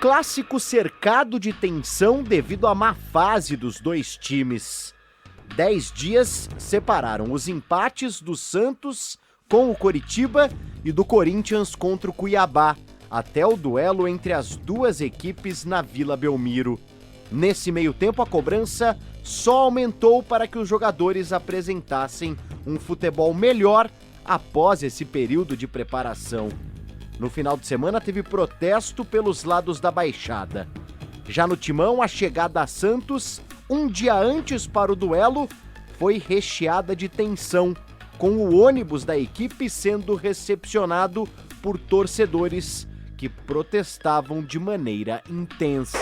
clássico cercado de tensão devido à má fase dos dois times. 10 dias separaram os empates do Santos com o Coritiba e do Corinthians contra o Cuiabá, até o duelo entre as duas equipes na Vila Belmiro. Nesse meio tempo, a cobrança só aumentou para que os jogadores apresentassem um futebol melhor após esse período de preparação. No final de semana teve protesto pelos lados da Baixada. Já no Timão, a chegada a Santos, um dia antes para o duelo, foi recheada de tensão, com o ônibus da equipe sendo recepcionado por torcedores que protestavam de maneira intensa.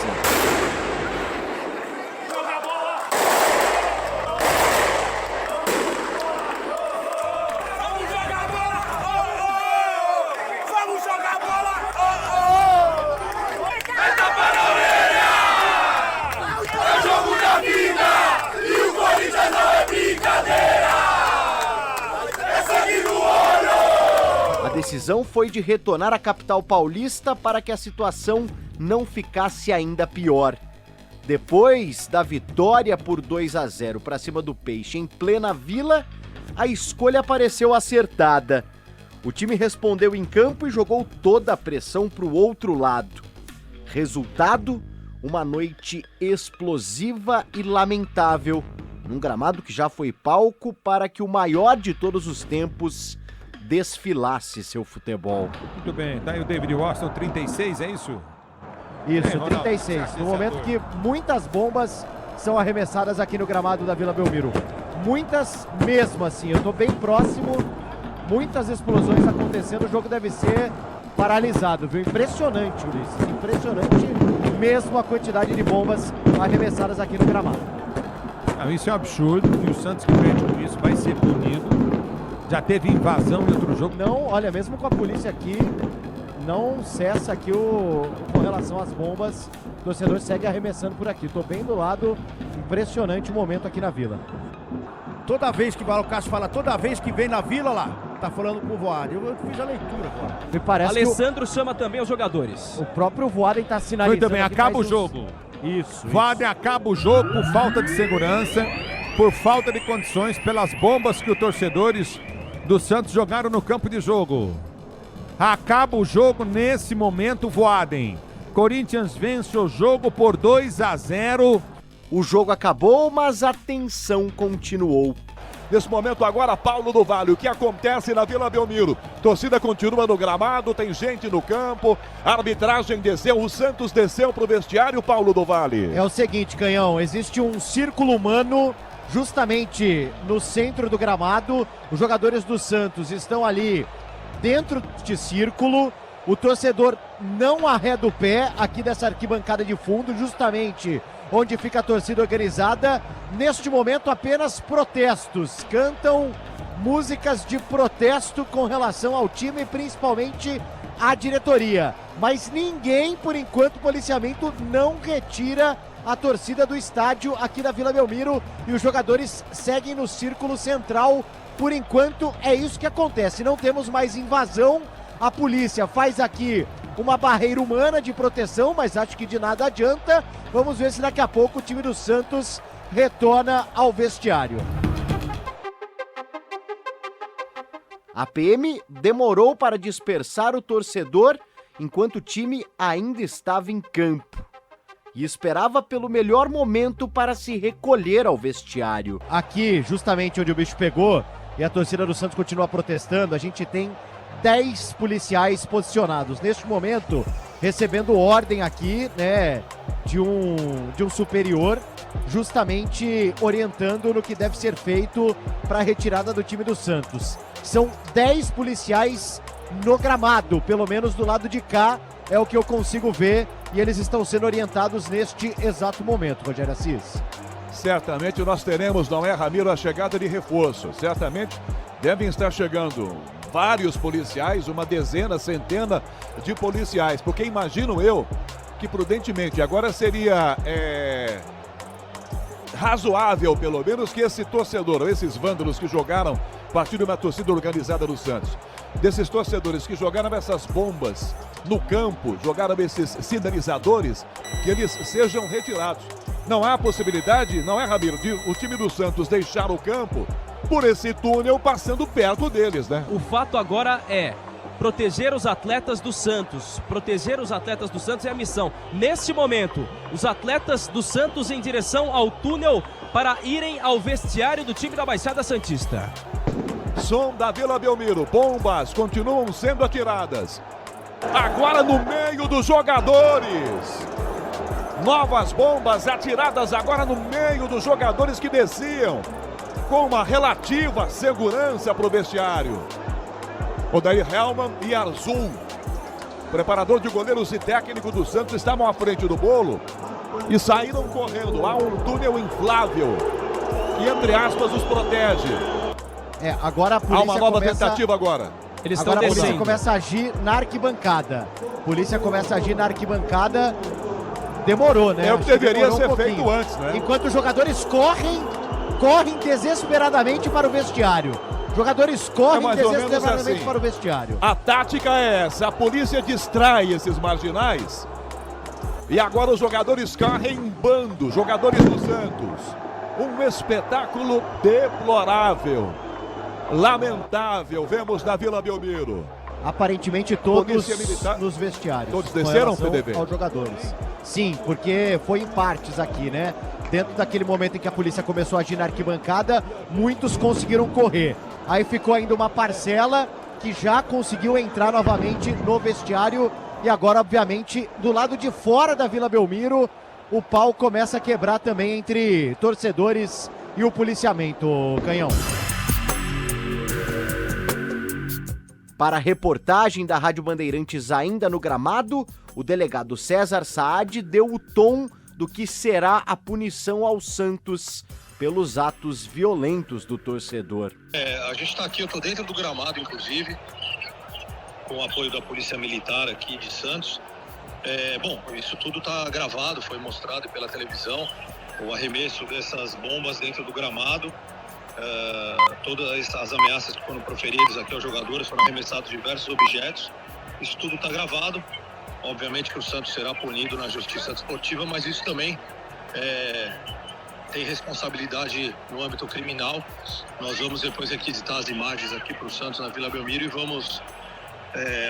A decisão foi de retornar à capital paulista para que a situação não ficasse ainda pior. Depois da vitória por 2-0 para cima do Peixe em plena Vila, a escolha pareceu acertada. O time respondeu em campo e jogou toda a pressão para o outro lado. Resultado, uma noite explosiva e lamentável, num gramado que já foi palco para que o maior de todos os tempos desfilasse seu futebol. Muito bem, tá aí o David Washington, 36, é isso? Isso, 36. No momento que muitas bombas são arremessadas aqui no gramado da Vila Belmiro. Muitas mesmo assim, eu tô bem próximo, muitas explosões acontecendo, o jogo deve ser paralisado, viu? Impressionante, Ulisses, impressionante mesmo a quantidade de bombas arremessadas aqui no gramado. Não, isso é um absurdo e o Santos que perde com isso vai ser punido. Já teve invasão em outro jogo. Não, olha, mesmo com a polícia aqui, não cessa aqui com relação às bombas. O torcedor segue arremessando por aqui. Tô bem do lado, impressionante o momento aqui na Vila. Toda vez que vai, o Cássio fala, toda vez que vem na Vila lá, tá falando com o Voaden. Eu fiz a leitura agora. Me parece Alessandro chama também os jogadores. O próprio Voaden tá sinalizando. Muito bem, acaba o jogo. Isso. Voaden acaba o jogo por falta de segurança, por falta de condições, pelas bombas que os torcedores do Santos jogaram no campo de jogo. Acaba o jogo nesse momento, Voaden. Corinthians vence o jogo por 2-0. O jogo acabou, mas a tensão continuou. Nesse momento agora, Paulo do Vale, o que acontece na Vila Belmiro? Torcida continua no gramado, tem gente no campo, a arbitragem desceu, o Santos desceu pro vestiário, Paulo do Vale. É o seguinte, Canhão, existe um círculo humano justamente no centro do gramado. Os jogadores do Santos estão ali dentro de círculo. O torcedor não arreda o pé aqui dessa arquibancada de fundo, justamente onde fica a torcida organizada. Neste momento, apenas protestos. Cantam músicas de protesto com relação ao time, principalmente à diretoria. Mas ninguém, por enquanto, o policiamento não retira a torcida do estádio aqui da Vila Belmiro e os jogadores seguem no círculo central. Por enquanto é isso que acontece, não temos mais invasão. A polícia faz aqui uma barreira humana de proteção, mas acho que de nada adianta. Vamos ver se daqui a pouco o time do Santos retorna ao vestiário. A PM demorou para dispersar o torcedor enquanto o time ainda estava em campo e esperava pelo melhor momento para se recolher ao vestiário. Aqui, justamente onde o bicho pegou e a torcida do Santos continua protestando, a gente tem 10 policiais posicionados. Neste momento, recebendo ordem aqui, né, de um superior, justamente orientando no que deve ser feito para a retirada do time do Santos. São 10 policiais no gramado, pelo menos do lado de cá, é o que eu consigo ver, e eles estão sendo orientados neste exato momento, Rogério Assis. Certamente nós teremos, não é, Ramiro, a chegada de reforço. Certamente devem estar chegando vários policiais, uma dezena, centena de policiais, porque imagino eu que prudentemente agora seria razoável, pelo menos, que esse torcedor, ou esses vândalos que jogaram a partir de uma torcida organizada do Santos, desses torcedores que jogaram essas bombas no campo, jogaram esses sinalizadores, que eles sejam retirados. Não há possibilidade, não é, Ramiro, de o time do Santos deixar o campo por esse túnel passando perto deles, né? O fato agora é proteger os atletas do Santos. Proteger os atletas do Santos é a missão. Neste momento, os atletas do Santos em direção ao túnel para irem ao vestiário do time da Baixada Santista. Som da Vila Belmiro, bombas continuam sendo atiradas. Agora no meio dos jogadores. Novas bombas atiradas agora no meio dos jogadores que desciam com uma relativa segurança para o vestiário. Odair Hellmann e Arzum, preparador de goleiros e técnico do Santos, estavam à frente do bolo e saíram correndo. Há um túnel inflável que, entre aspas, os protege. Agora a polícia há uma nova tentativa agora. Eles estão agora a descendo. polícia começa a agir na arquibancada. Polícia começa a agir na arquibancada. Demorou, né? É o que deveria ser feito antes, né? Enquanto os jogadores correm desesperadamente para o vestiário. Jogadores correm desesperadamente assim para o vestiário. A tática é essa, a polícia distrai esses marginais e agora os jogadores correm em bando, jogadores do Santos. Um espetáculo deplorável, lamentável, vemos na Vila Belmiro. Aparentemente todos militar, nos vestiários. Todos desceram, PDV? Aos jogadores. Sim, porque foi em partes aqui, né? Dentro daquele momento em que a polícia começou a agir na arquibancada, muitos conseguiram correr. Aí ficou ainda uma parcela que já conseguiu entrar novamente no vestiário. E agora, obviamente, do lado de fora da Vila Belmiro, o pau começa a quebrar também entre torcedores e o policiamento, Canhão. Para a reportagem da Rádio Bandeirantes ainda no gramado, o delegado César Saad deu o tom do que será a punição ao Santos pelos atos violentos do torcedor. A gente está aqui, eu estou dentro do gramado, inclusive, com o apoio da Polícia Militar aqui de Santos. Isso tudo está gravado, foi mostrado pela televisão, o arremesso dessas bombas dentro do gramado. Todas as ameaças que foram proferidas aqui aos jogadores, foram arremessados diversos objetos. Isso tudo está gravado. Obviamente que o Santos será punido na justiça desportiva, mas isso também tem responsabilidade no âmbito criminal. Nós vamos depois requisitar as imagens aqui para o Santos na Vila Belmiro e vamos,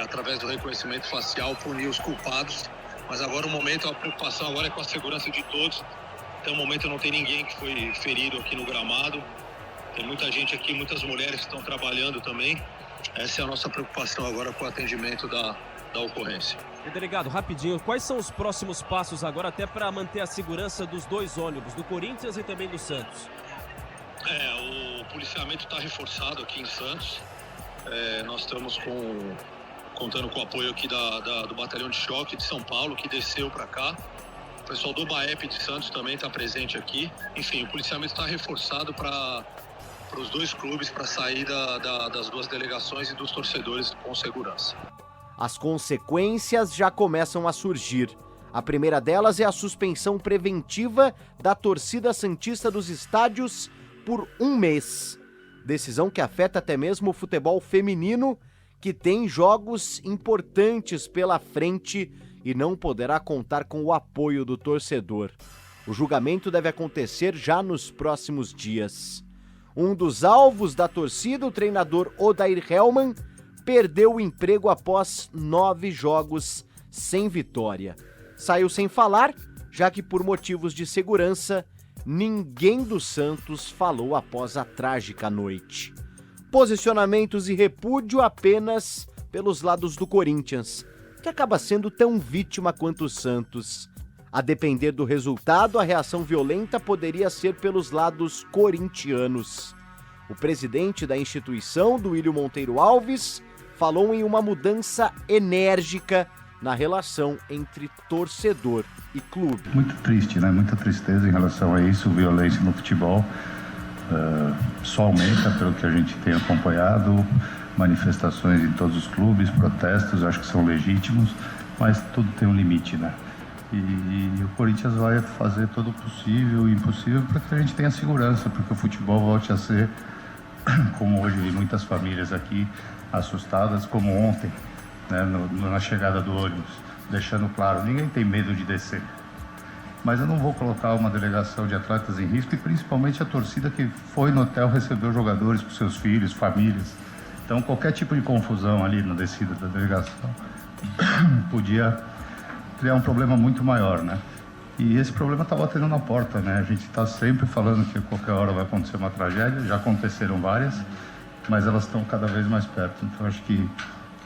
através do reconhecimento facial, punir os culpados. Mas agora o momento, a preocupação agora é com a segurança de todos. Até o momento não tem ninguém que foi ferido aqui no gramado. Tem muita gente aqui, muitas mulheres que estão trabalhando também. Essa é a nossa preocupação agora com o atendimento da ocorrência. Delegado, rapidinho, quais são os próximos passos agora até para manter a segurança dos dois ônibus, do Corinthians e também do Santos? O policiamento está reforçado aqui em Santos. Nós estamos contando com o apoio aqui do Batalhão de Choque de São Paulo, que desceu para cá. O pessoal do BAEP de Santos também está presente aqui. Enfim, o policiamento está reforçado para os dois clubes, para a saída das duas delegações e dos torcedores com segurança. As consequências já começam a surgir. A primeira delas é a suspensão preventiva da torcida santista dos estádios por 1 mês. Decisão que afeta até mesmo o futebol feminino, que tem jogos importantes pela frente e não poderá contar com o apoio do torcedor. O julgamento deve acontecer já nos próximos dias. Um dos alvos da torcida, o treinador Odair Hellmann, perdeu o emprego após 9 jogos sem vitória. Saiu sem falar, já que por motivos de segurança, ninguém do Santos falou após a trágica noite. Posicionamentos e repúdio apenas pelos lados do Corinthians, que acaba sendo tão vítima quanto o Santos. A depender do resultado, a reação violenta poderia ser pelos lados corintianos. O presidente da instituição, Duílio Monteiro Alves, falou em uma mudança enérgica na relação entre torcedor e clube. Muito triste, né? Muita tristeza em relação a isso. Violência no futebol só aumenta, pelo que a gente tem acompanhado. Manifestações em todos os clubes, protestos, acho que são legítimos, mas tudo tem um limite, né? E o Corinthians vai fazer todo o possível e impossível para que a gente tenha segurança, porque o futebol volte a ser, como hoje vi muitas famílias aqui, assustadas, como ontem, né, na chegada do ônibus, deixando claro, ninguém tem medo de descer. Mas eu não vou colocar uma delegação de atletas em risco, e principalmente a torcida que foi no hotel receber os jogadores com seus filhos, famílias. Então qualquer tipo de confusão ali na descida da delegação podia criar um problema muito maior, né? E esse problema está batendo na porta, né? A gente está sempre falando que a qualquer hora vai acontecer uma tragédia, já aconteceram várias, mas elas estão cada vez mais perto. Então acho que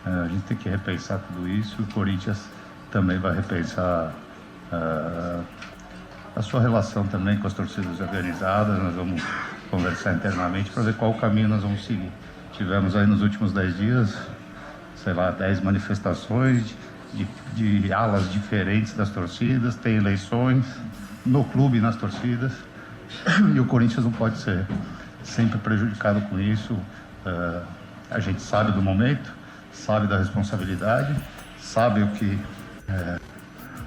a gente tem que repensar tudo isso. O Corinthians também vai repensar a sua relação também com as torcidas organizadas. Nós vamos conversar internamente para ver qual caminho nós vamos seguir. Tivemos aí nos últimos 10 dias, 10 manifestações de alas diferentes das torcidas, tem eleições no clube e nas torcidas, e o Corinthians não pode ser sempre prejudicado com isso. A gente sabe do momento, sabe da responsabilidade, sabe o que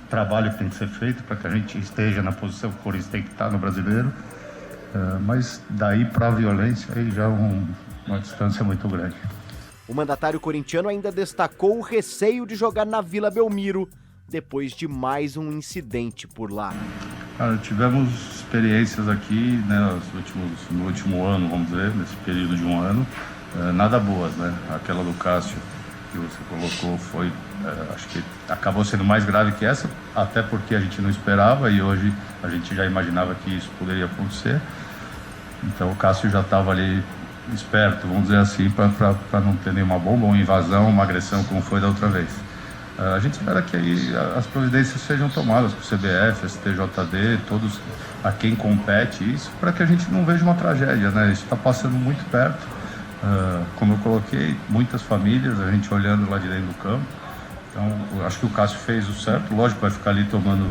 trabalho que tem que ser feito para que a gente esteja na posição que o Corinthians tem que estar no Brasileiro, mas daí para a violência aí já uma distância muito grande. O mandatário corintiano ainda destacou o receio de jogar na Vila Belmiro depois de mais um incidente por lá. Tivemos experiências aqui, né, no último ano, vamos dizer, nesse período de um ano, nada boas, né? Aquela do Cássio que você colocou foi, acho que acabou sendo mais grave que essa, até porque a gente não esperava e hoje a gente já imaginava que isso poderia acontecer. Então o Cássio já estava ali esperto, vamos dizer assim, para não ter nenhuma bomba, uma invasão, uma agressão como foi da outra vez. A gente espera que aí as providências sejam tomadas por CBF, STJD, todos a quem compete isso, para que a gente não veja uma tragédia, né? Isso está passando muito perto. Como eu coloquei, muitas famílias, a gente olhando lá de dentro do campo. Então, acho que o Cássio fez o certo, lógico, vai ficar ali tomando...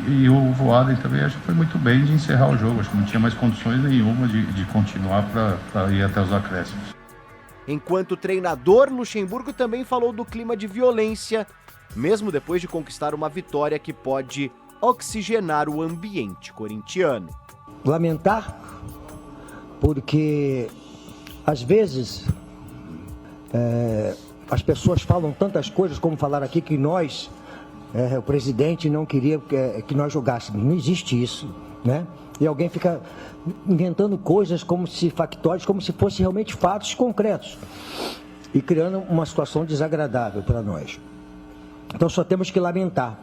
E o Voaden também, acho que foi muito bem de encerrar o jogo, acho que não tinha mais condições nenhuma de continuar para ir até os acréscimos. Enquanto treinador, Luxemburgo também falou do clima de violência, mesmo depois de conquistar uma vitória que pode oxigenar o ambiente corintiano. Lamentar, porque às vezes as pessoas falam tantas coisas, como falaram aqui, que nós, o presidente não queria que nós jogássemos. Não existe isso, né? E alguém fica inventando coisas como se factórias, como se fossem realmente fatos concretos e criando uma situação desagradável para nós. Então só temos que lamentar.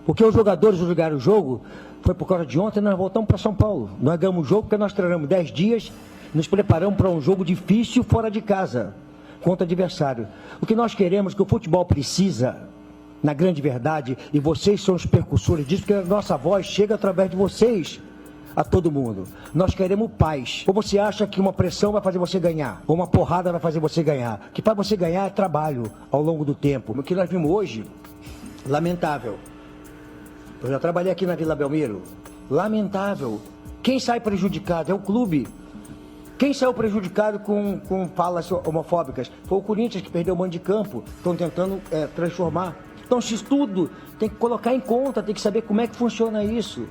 Porque os jogadores jogaram o jogo, foi por causa de ontem, nós voltamos para São Paulo. Nós ganhamos o jogo porque nós treinamos 10 dias, nos preparamos para um jogo difícil fora de casa, contra adversário. O que nós queremos, que o futebol precisa, na grande verdade, e vocês são os percussores disso, porque a nossa voz chega através de vocês a todo mundo. Nós queremos paz. Ou você acha que uma pressão vai fazer você ganhar? Ou uma porrada vai fazer você ganhar? O que faz você ganhar é trabalho ao longo do tempo. O que nós vimos hoje, lamentável. Eu já trabalhei aqui na Vila Belmiro. Lamentável. Quem sai prejudicado é o clube. Quem saiu prejudicado com falas homofóbicas? Foi o Corinthians, que perdeu o mando de campo. Estão tentando transformar. Então, isso tudo tem que colocar em conta, tem que saber como é que funciona isso.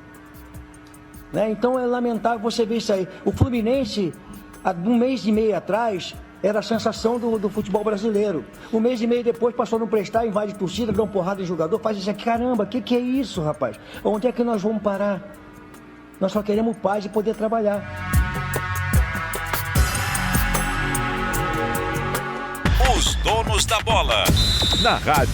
Né? Então, é lamentável você ver isso aí. O Fluminense, há um mês e meio atrás, era a sensação do futebol brasileiro. Um mês e meio depois, passou a não prestar, invade torcida, dá uma porrada em jogador, faz isso aqui. Caramba, o que é isso, rapaz? Onde é que nós vamos parar? Nós só queremos paz e poder trabalhar. Os donos da bola. Na rádio